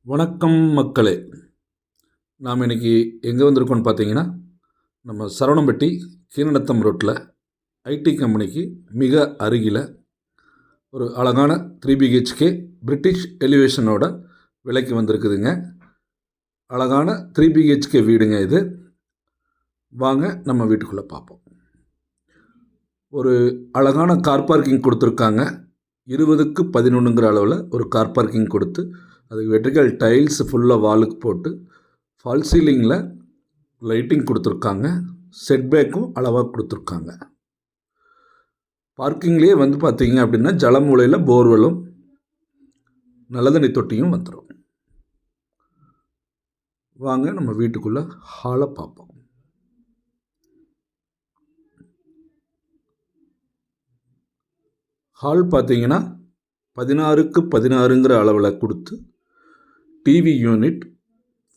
வணக்கம் மக்களே. நாம் இன்றைக்கி எங்கே வந்திருக்கோன்னு பார்த்தீங்கன்னா, நம்ம சரவணம்பட்டி கீழநத்தம் ரோட்டில் ஐடி கம்பெனிக்கு மிக அருகில் ஒரு அழகான 3BHK பிரிட்டிஷ் எலிவேஷனோட விலைக்கு வந்திருக்குதுங்க. அழகான 3BHK வீடுங்க இது. வாங்க நம்ம வீட்டுக்குள்ளே பார்ப்போம். ஒரு அழகான கார் பார்க்கிங் கொடுத்துருக்காங்க. 20க்கு 11ங்கிற அளவில் ஒரு கார் பார்க்கிங் கொடுத்து அதுக்கு வெர்டிகல் டைல்ஸ் ஃபுல்லாக வாலுக்கு போட்டு ஃபால் சீலிங்கில் லைட்டிங் கொடுத்துருக்காங்க. செட்பேக்கும் அளவாக கொடுத்துருக்காங்க. பார்க்கிங்லேயே பார்த்தீங்க அப்படின்னா ஜலமூலையில் போர்வெல்லும் நல்ல தண்ணி தொட்டியும் வந்துடும். வாங்க நம்ம வீட்டுக்குள்ளே ஹாலை பார்ப்போம். ஹால் பார்த்தீங்கன்னா 16க்கு 16ங்கிற அளவில் கொடுத்து TV unit,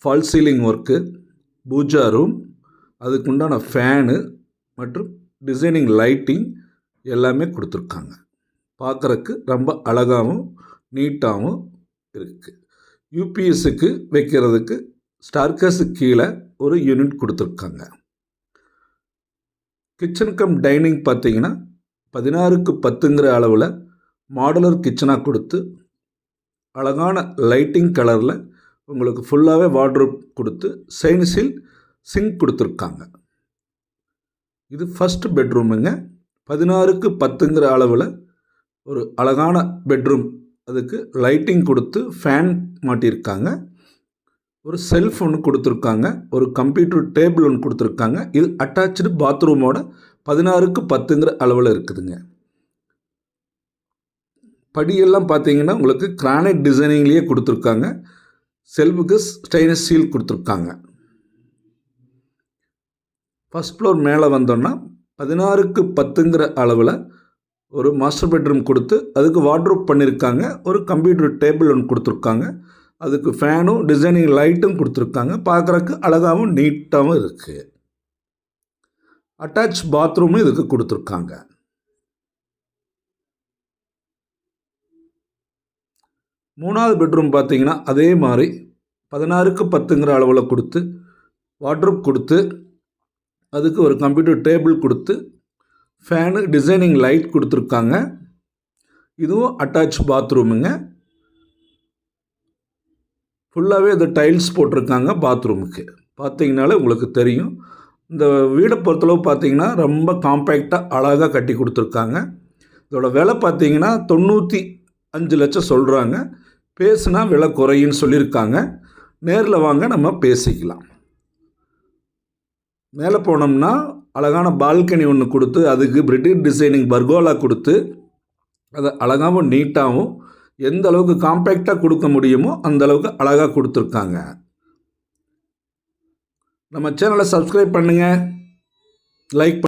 false ceiling work, pooja room, அதுக்குண்டான ஃபேனு மற்றும் டிசைனிங் லைட்டிங் எல்லாமே கொடுத்துருக்காங்க. பார்க்குறக்கு ரொம்ப அழகாகவும் நீட்டாகவும் இருக்குது. யூபிஎஸ்ஸுக்கு வைக்கிறதுக்கு ஸ்டார்கஸுக்கு கீழே ஒரு யூனிட் கொடுத்துருக்காங்க. கிச்சன் கம் டைனிங் பார்த்தீங்கன்னா 16க்கு 10ங்கிற அளவில் மாடுலர் கிச்சனாக கொடுத்து அழகான லைட்டிங் கலரில் உங்களுக்கு ஃபுல்லாகவே வார்ட்ரோப் கொடுத்து சைனஸில் சிங்க் கொடுத்துருக்காங்க. இது ஃபஸ்ட் பெட்ரூமுங்க. 16க்கு 10ங்கிற அளவில் ஒரு அழகான பெட்ரூம். அதுக்கு லைட்டிங் கொடுத்து ஃபேன் மாட்டியிருக்காங்க. ஒரு செல்ஃப் ஒன்று கொடுத்துருக்காங்க. ஒரு கம்ப்யூட்டர் டேபிள் ஒன்று கொடுத்துருக்காங்க. இது அட்டாச்சு பாத்ரூமோட 16க்கு 10ங்கிற அளவில் இருக்குதுங்க. படியெல்லாம் பார்த்தீங்கன்னா உங்களுக்கு கிரானைட் டிசைனிங்லேயே கொடுத்துருக்காங்க. செல்ஃபுக்கு ஸ்டெயின்லெஸ் ஸ்டீல் கொடுத்துருக்காங்க. ஃபஸ்ட் ஃப்ளோர் மேலே வந்தோன்னா 16க்கு 10ங்கிற அளவில் ஒரு மாஸ்டர் பெட்ரூம் கொடுத்து அதுக்கு வார்ட்ரோப் பண்ணியிருக்காங்க. ஒரு கம்ப்யூட்டர் டேபிள் ஒன்று கொடுத்துருக்காங்க. அதுக்கு ஃபேனும் டிசைனிங் லைட்டும் கொடுத்துருக்காங்க. பார்க்குறக்கு அழகாகவும் நீட்டாகவும் இருக்குது. அட்டாச் பாத்ரூமும் இதுக்கு கொடுத்துருக்காங்க. மூணாவது பெட்ரூம் பார்த்தீங்கன்னா அதே மாதிரி 16க்கு 10ங்கிற அளவில் கொடுத்து வார்ட்ரோப் கொடுத்து அதுக்கு ஒரு கம்ப்யூட்டர் டேபிள் கொடுத்து ஃபேனு டிசைனிங் லைட் கொடுத்துருக்காங்க. இதுவும் அட்டாச் பாத்ரூமுங்க. ஃபுல்லாகவே இந்த டைல்ஸ் போட்டிருக்காங்க பாத்ரூமுக்கு. பார்த்தீங்கனாலே உங்களுக்கு தெரியும். இந்த வீடை பொறுத்தளவு பார்த்தீங்கன்னா ரொம்ப காம்பேக்டாக அழகாக கட்டி கொடுத்துருக்காங்க. இதோட விலை பார்த்தீங்கன்னா 95 லட்சம் சொல்கிறாங்க. பேசுனா விலை குறையுன்னு சொல்லியிருக்காங்க. நேரில் வாங்க நம்ம பேசிக்கலாம். மேலே போனோம்னா அழகான பால்கனி ஒன்று கொடுத்து அதுக்கு பிரிட்டிஷ் டிசைனிங் பர்கோலா கொடுத்து அதை அழகாகவும் நீட்டாகவும் எந்த அளவுக்கு காம்பேக்டாக கொடுக்க முடியுமோ அந்த அளவுக்கு அழகாக கொடுத்துருக்காங்க. நம்ம சேனலை சப்ஸ்கிரைப் பண்ணுங்கள், லைக்